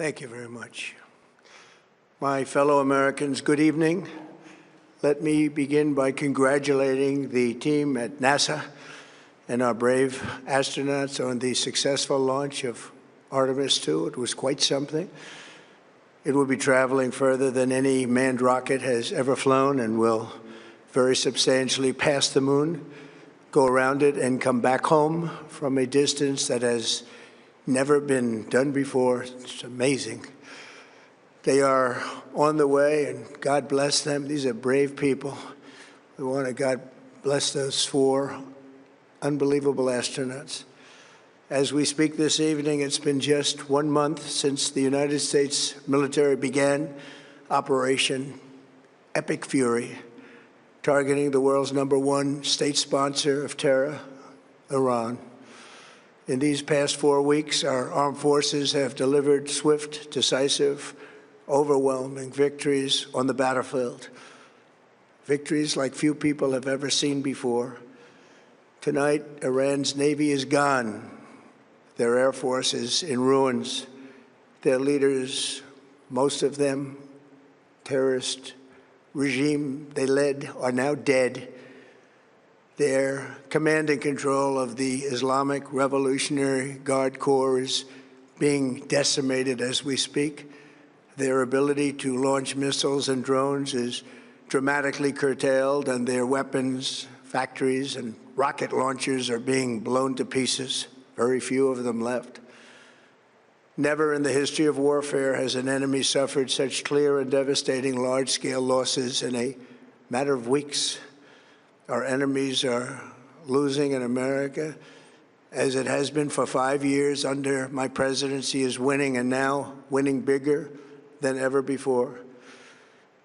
Thank you very much. My fellow Americans, good evening. Let me begin by congratulating the team at NASA and our brave astronauts on the successful launch of Artemis II. It was quite something. It will be traveling further than any manned rocket has ever flown and will very substantially pass the moon, go around it, and come back home from a distance that has never been done before. It's amazing. They are on the way, and God bless them. These are brave people. We want to God bless those 4 unbelievable astronauts. As we speak this evening, it's been just 1 month since the United States military began Operation Epic Fury, targeting the world's #1 state sponsor of terror, Iran. In these past 4 weeks, our armed forces have delivered swift, decisive, overwhelming victories on the battlefield, victories like few people have ever seen before. Tonight, Iran's Navy is gone. Their Air Force is in ruins. Their leaders, most of them terrorist regime they led, are now dead. Their command and control of the Islamic Revolutionary Guard Corps is being decimated as we speak. Their ability to launch missiles and drones is dramatically curtailed, and their weapons, factories, and rocket launchers are being blown to pieces. Very few of them left. Never in the history of warfare has an enemy suffered such clear and devastating large-scale losses in a matter of weeks. Our enemies are losing in America, as it has been for 5 years under my presidency, is winning, and now winning bigger than ever before.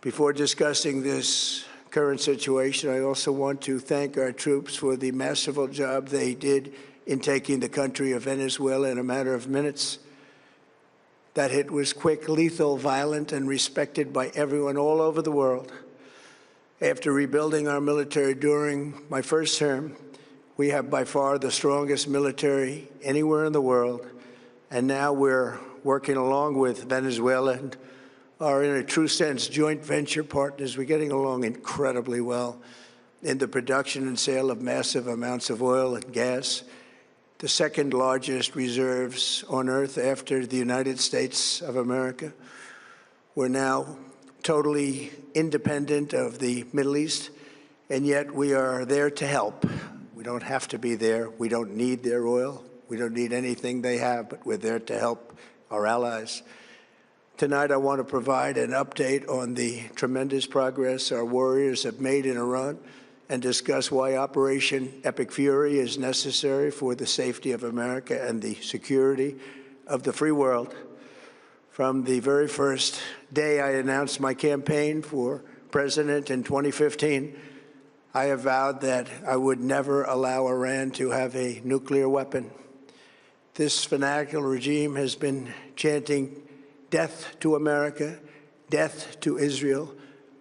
Before discussing this current situation, I also want to thank our troops for the masterful job they did in taking the country of Venezuela in a matter of minutes. That hit was quick, lethal, violent, and respected by everyone all over the world. After rebuilding our military during my first term, we have by far the strongest military anywhere in the world. And now we're working along with Venezuela and are, in a true sense, joint venture partners. We're getting along incredibly well in the production and sale of massive amounts of oil and gas, the second largest reserves on Earth after the United States of America. We're now totally independent of the Middle East, and yet we are there to help. We don't have to be there. We don't need their oil. We don't need anything they have, but we're there to help our allies. Tonight, I want to provide an update on the tremendous progress our warriors have made in Iran and discuss why Operation Epic Fury is necessary for the safety of America and the security of the free world. From the very first day I announced my campaign for president in 2015, I have vowed that I would never allow Iran to have a nuclear weapon. This fanatical regime has been chanting death to America, death to Israel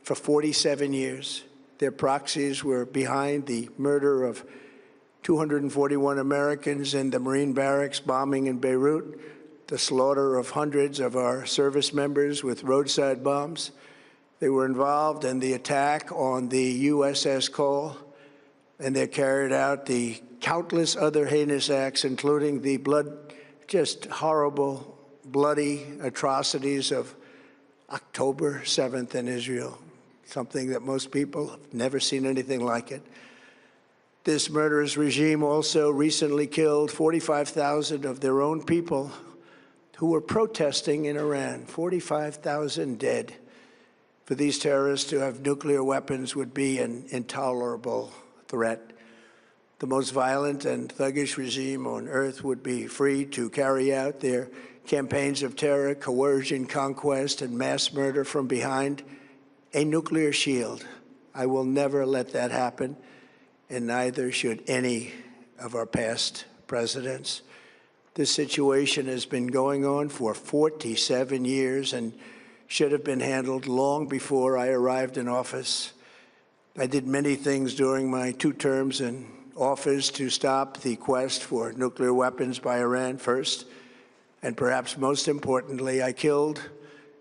for 47 years. Their proxies were behind the murder of 241 Americans in the Marine barracks bombing in Beirut, the slaughter of hundreds of our service members with roadside bombs. They were involved in the attack on the USS Cole, and they carried out the countless other heinous acts, including the just horrible, bloody atrocities of October 7th in Israel, something that most people have never seen anything like it. This murderous regime also recently killed 45,000 of their own people who were protesting in Iran. 45,000 dead. For these terrorists to have nuclear weapons would be an intolerable threat. The most violent and thuggish regime on earth would be free to carry out their campaigns of terror, coercion, conquest, and mass murder from behind a nuclear shield. I will never let that happen, and neither should any of our past presidents. This situation has been going on for 47 years and should have been handled long before I arrived in office. I did many things during my 2 terms in office to stop the quest for nuclear weapons by Iran first, And perhaps most importantly, I killed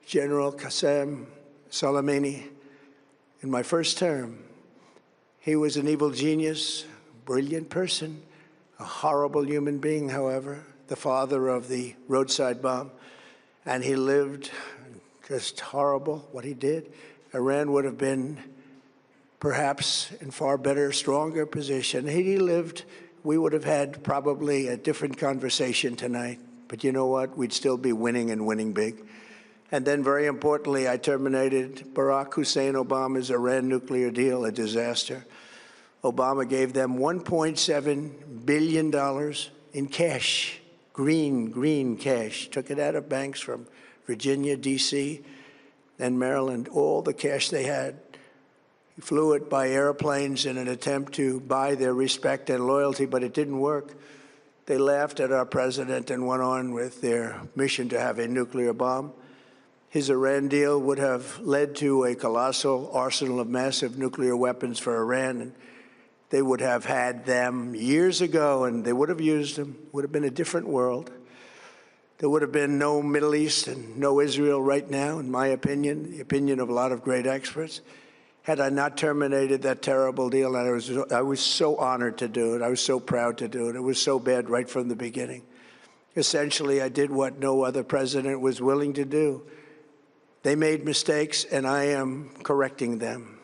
General Qasem Soleimani in my first term. He was an evil genius, brilliant person, a horrible human being, however, the father of the roadside bomb. And he lived just horrible what he did. Iran would have been perhaps in far better, stronger position. Had he lived, we would have had probably a different conversation tonight. But you know what? We'd still be winning and winning big. And then, very importantly, I terminated Barack Hussein Obama's Iran nuclear deal, a disaster. Obama gave them $1.7 billion in cash, green cash. Took it out of banks from Virginia, D.C., and Maryland, all the cash they had. He flew it by airplanes in an attempt to buy their respect and loyalty, but it didn't work. They laughed at our president and went on with their mission to have a nuclear bomb. His Iran deal would have led to a colossal arsenal of massive nuclear weapons for Iran, and they would have had them years ago, and they would have used them. It would have been a different world. There would have been no Middle East and no Israel right now, in my opinion, the opinion of a lot of great experts, had I not terminated that terrible deal. And I was so honored to do it. I was so proud to do it. It was so bad right from the beginning. Essentially, I did what no other president was willing to do. They made mistakes, and I am correcting them.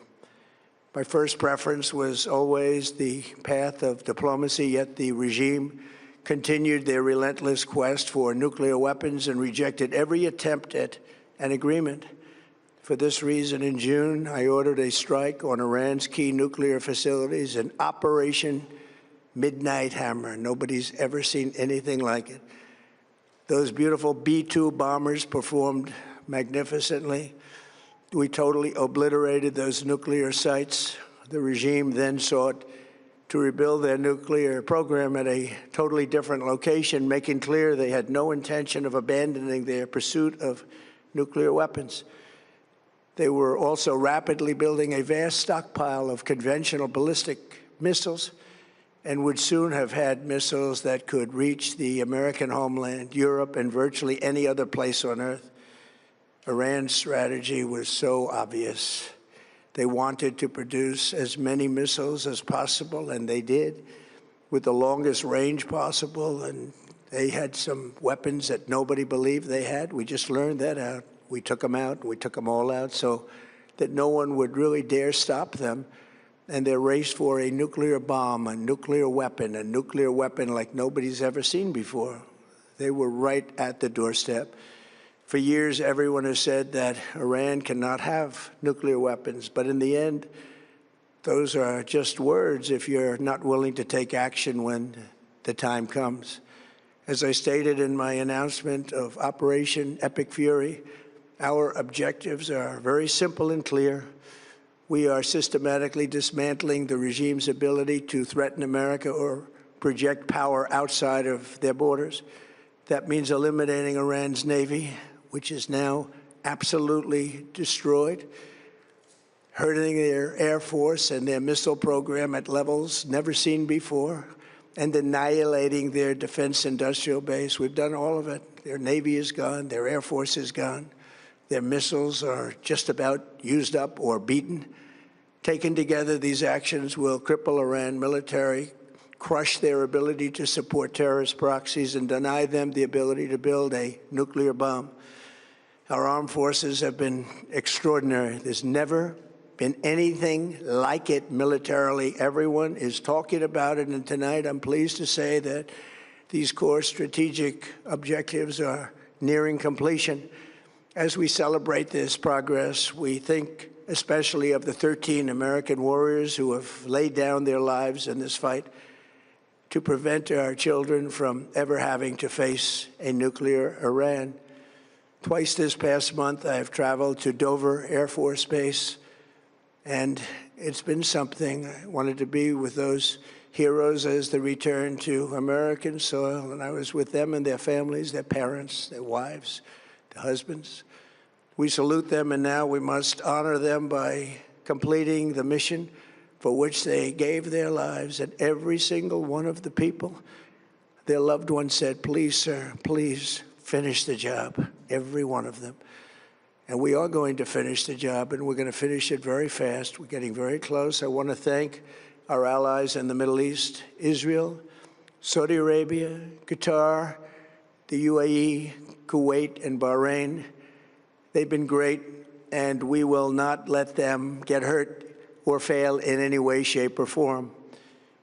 My first preference was always the path of diplomacy, yet the regime continued their relentless quest for nuclear weapons and rejected every attempt at an agreement. For this reason, in June, I ordered a strike on Iran's key nuclear facilities, an Operation Midnight Hammer. Nobody's ever seen anything like it. Those beautiful B-2 bombers performed magnificently. We totally obliterated those nuclear sites. The regime then sought to rebuild their nuclear program at a totally different location, making clear they had no intention of abandoning their pursuit of nuclear weapons. They were also rapidly building a vast stockpile of conventional ballistic missiles and would soon have had missiles that could reach the American homeland, Europe, and virtually any other place on Earth. Iran's strategy was so obvious. They wanted to produce as many missiles as possible, and they did, with the longest range possible. And they had some weapons that nobody believed they had. We just learned that out. We took them out. We took them all out so that no one would really dare stop them. And their race for a nuclear bomb, a nuclear weapon like nobody's ever seen before. They were right at the doorstep. For years, everyone has said that Iran cannot have nuclear weapons, but in the end, those are just words if you're not willing to take action when the time comes. As I stated in my announcement of Operation Epic Fury, our objectives are very simple and clear. We are systematically dismantling the regime's ability to threaten America or project power outside of their borders. That means eliminating Iran's Navy, which is now absolutely destroyed, hurting their Air Force and their missile program at levels never seen before, and annihilating their defense industrial base. We've done all of it. Their Navy is gone. Their Air Force is gone. Their missiles are just about used up or beaten. Taken together, these actions will cripple Iran military, crush their ability to support terrorist proxies, and deny them the ability to build a nuclear bomb. Our armed forces have been extraordinary. There's never been anything like it militarily. Everyone is talking about it, and tonight I'm pleased to say that these core strategic objectives are nearing completion. As we celebrate this progress, we think especially of the 13 American warriors who have laid down their lives in this fight to prevent our children from ever having to face a nuclear Iran. Twice this past month, I have traveled to Dover Air Force Base, and it's been something. I wanted to be with those heroes as they return to American soil, and I was with them and their families, their parents, their wives, their husbands. We salute them, and now we must honor them by completing the mission for which they gave their lives. And every single one of the people, their loved ones said, "Please, sir, please finish the job, every one of them. And we are going to finish the job, and we're going to finish it very fast. We're getting very close. I want to thank our allies in the Middle East, Israel, Saudi Arabia, Qatar, the UAE, Kuwait, and Bahrain. They've been great, and we will not let them get hurt or fail in any way, shape, or form.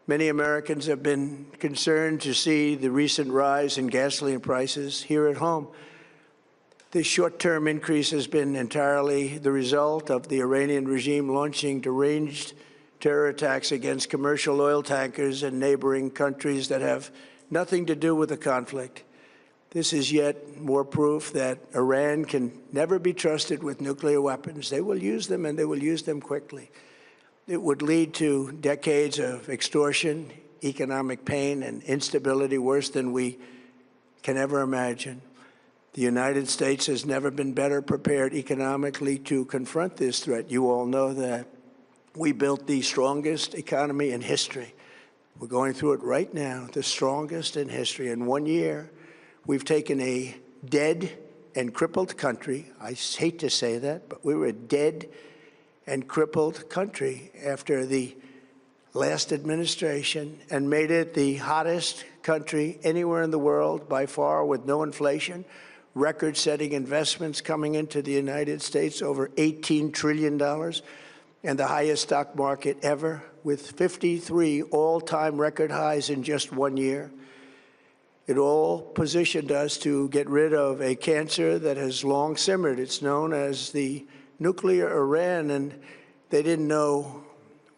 Many Americans have been concerned to see the recent rise in gasoline prices here at home. This short-term increase has been entirely the result of the Iranian regime launching deranged terror attacks against commercial oil tankers in neighboring countries that have nothing to do with the conflict. This is yet more proof that Iran can never be trusted with nuclear weapons. They will use them, and they will use them quickly. It would lead to decades of extortion, economic pain, and instability worse than we can ever imagine. The United States has never been better prepared economically to confront this threat. You all know that. We built the strongest economy in history. We're going through it right now, the strongest in history. In 1 year, we've taken a dead and crippled country. I hate to say that, but we were a dead and crippled country after the last administration and made it the hottest country anywhere in the world by far, with no inflation, record-setting investments coming into the United States, over $18 trillion, and the highest stock market ever, with 53 all-time record highs in just 1 year. It all positioned us to get rid of a cancer that has long simmered. It's known as the nuclear Iran, and they didn't know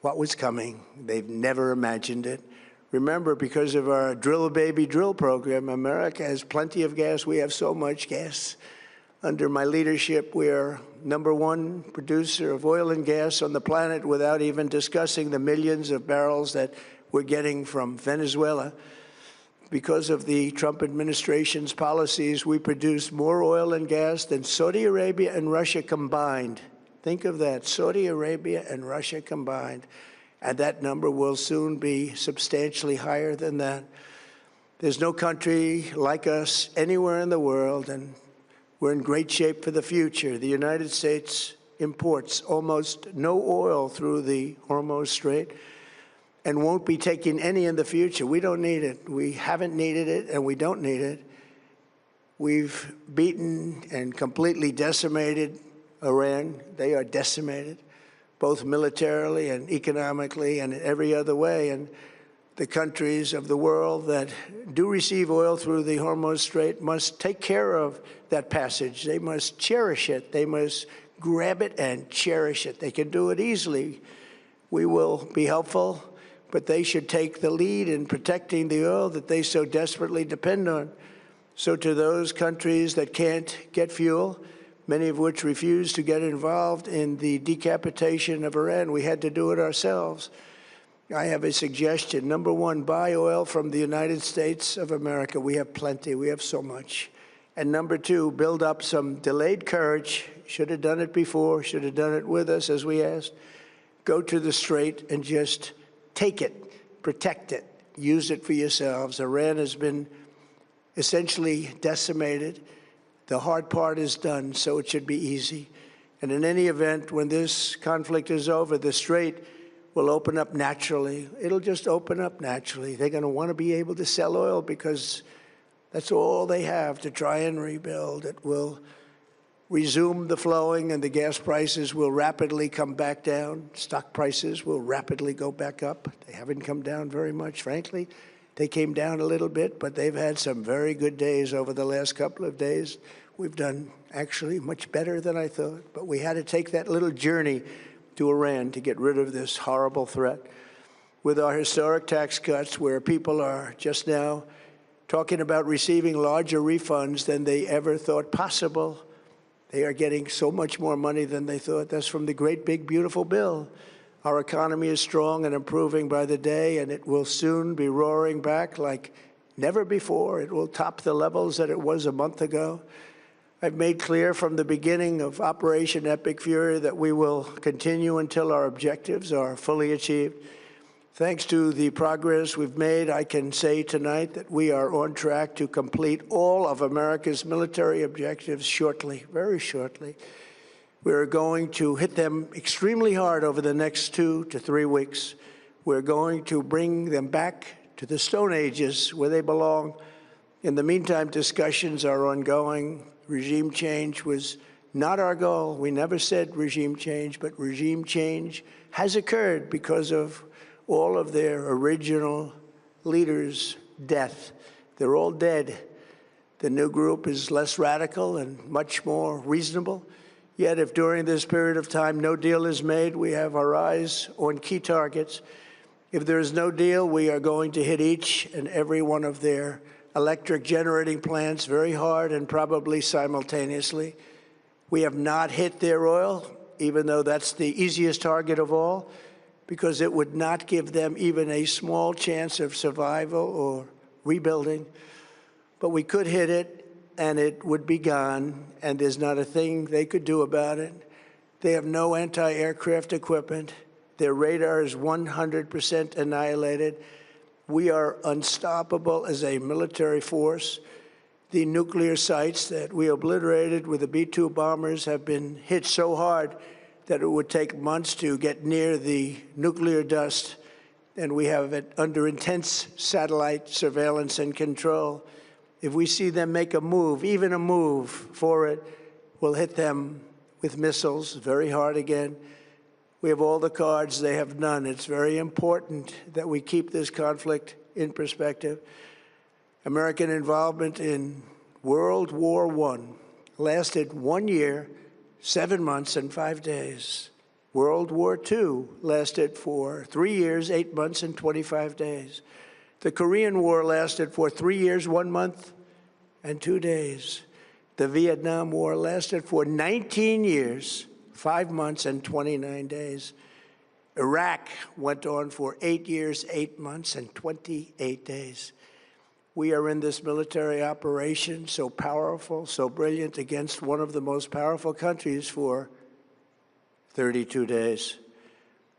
what was coming. They've never imagined it. Remember, because of our Drill Baby Drill program, America has plenty of gas. We have so much gas. Under my leadership, we are #1 producer of oil and gas on the planet, without even discussing the millions of barrels that we're getting from Venezuela. Because of the Trump administration's policies, we produce more oil and gas than Saudi Arabia and Russia combined. Think of that, Saudi Arabia and Russia combined. And that number will soon be substantially higher than that. There's no country like us anywhere in the world, and we're in great shape for the future. The United States imports almost no oil through the Hormuz Strait and won't be taking any in the future. We don't need it. We haven't needed it, and we don't need it. We've beaten and completely decimated Iran. They are decimated, both militarily and economically and in every other way. And the countries of the world that do receive oil through the Hormuz Strait must take care of that passage. They must cherish it. They must grab it and cherish it. They can do it easily. We will be helpful, but they should take the lead in protecting the oil that they so desperately depend on. So to those countries that can't get fuel, many of which refuse to get involved in the decapitation of Iran, we had to do it ourselves. I have a suggestion. #1, buy oil from the United States of America. We have plenty. We have so much. And #2, build up some delayed courage. Should have done it before. Should have done it with us, as we asked. Go to the Strait and just take it, protect it, use it for yourselves. Iran has been essentially decimated. The hard part is done, so it should be easy. And in any event, when this conflict is over, the Strait will open up naturally. It'll just open up naturally. They're going to want to be able to sell oil because that's all they have to try and rebuild. It will resume the flowing, and the gas prices will rapidly come back down. Stock prices will rapidly go back up. They haven't come down very much, frankly. They came down a little bit, but they've had some very good days over the last couple of days. We've done actually much better than I thought, but we had to take that little journey to Iran to get rid of this horrible threat. With our historic tax cuts, where people are just now talking about receiving larger refunds than they ever thought possible, they are getting so much more money than they thought. That's from the great, big, beautiful bill. Our economy is strong and improving by the day, and it will soon be roaring back like never before. It will top the levels that it was a month ago. I've made clear from the beginning of Operation Epic Fury that we will continue until our objectives are fully achieved. Thanks to the progress we've made, I can say tonight that we are on track to complete all of America's military objectives shortly, very shortly. We're going to hit them extremely hard over the next 2 to 3 weeks. We're going to bring them back to the Stone Ages where they belong. In the meantime, discussions are ongoing. Regime change was not our goal. We never said regime change, but regime change has occurred because of all of their original leaders' death. They're all dead. The new group is less radical and much more reasonable. Yet if during this period of time no deal is made, we have our eyes on key targets. If there is no deal, we are going to hit each and every one of their electric generating plants very hard and probably simultaneously. We have not hit their oil, even though that's the easiest target of all, because it would not give them even a small chance of survival or rebuilding. But we could hit it, and it would be gone, and there's not a thing they could do about it. They have no anti-aircraft equipment. Their radar is 100% annihilated. We are unstoppable as a military force. The nuclear sites that we obliterated with the B-2 bombers have been hit so hard that it would take months to get near the nuclear dust, and we have it under intense satellite surveillance and control. If we see them make a move, even a move for it, we'll hit them with missiles very hard again. We have all the cards, they have none. It's very important that we keep this conflict in perspective. American involvement in World War I lasted 1 year, 7 months, and 5 days. World War II lasted for 3 years, 8 months, and 25 days. The Korean War lasted for 3 years, 1 month, and 2 days. The Vietnam War lasted for 19 years, 5 months, and 29 days. Iraq went on for 8 years, 8 months, and 28 days. We are in this military operation so powerful, so brilliant, against one of the most powerful countries for 32 days.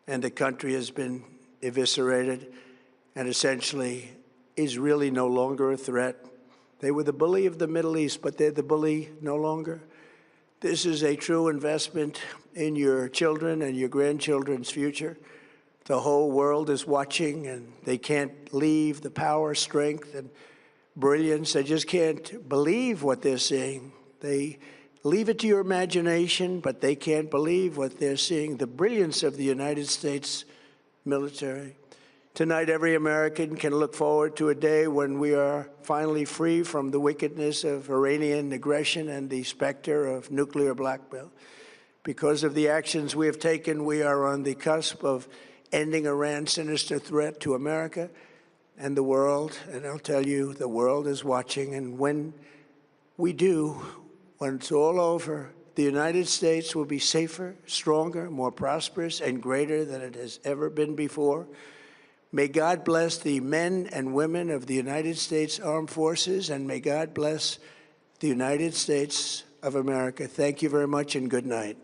And the country has been eviscerated and essentially is really no longer a threat. They were the bully of the Middle East, but they're the bully no longer. This is a true investment in your children and your grandchildren's future. The whole world is watching, and they can't leave the power, strength, and brilliance. They just can't believe what they're seeing. They leave it to your imagination, but they can't believe what they're seeing, the brilliance of the United States military. Tonight, every American can look forward to a day when we are finally free from the wickedness of Iranian aggression and the specter of nuclear blackmail. Because of the actions we have taken, we are on the cusp of ending Iran's sinister threat to America and the world. And I'll tell you, the world is watching. And when we do, when it's all over, the United States will be safer, stronger, more prosperous, and greater than it has ever been before. May God bless the men and women of the United States Armed Forces, and may God bless the United States of America. Thank you very much, and good night.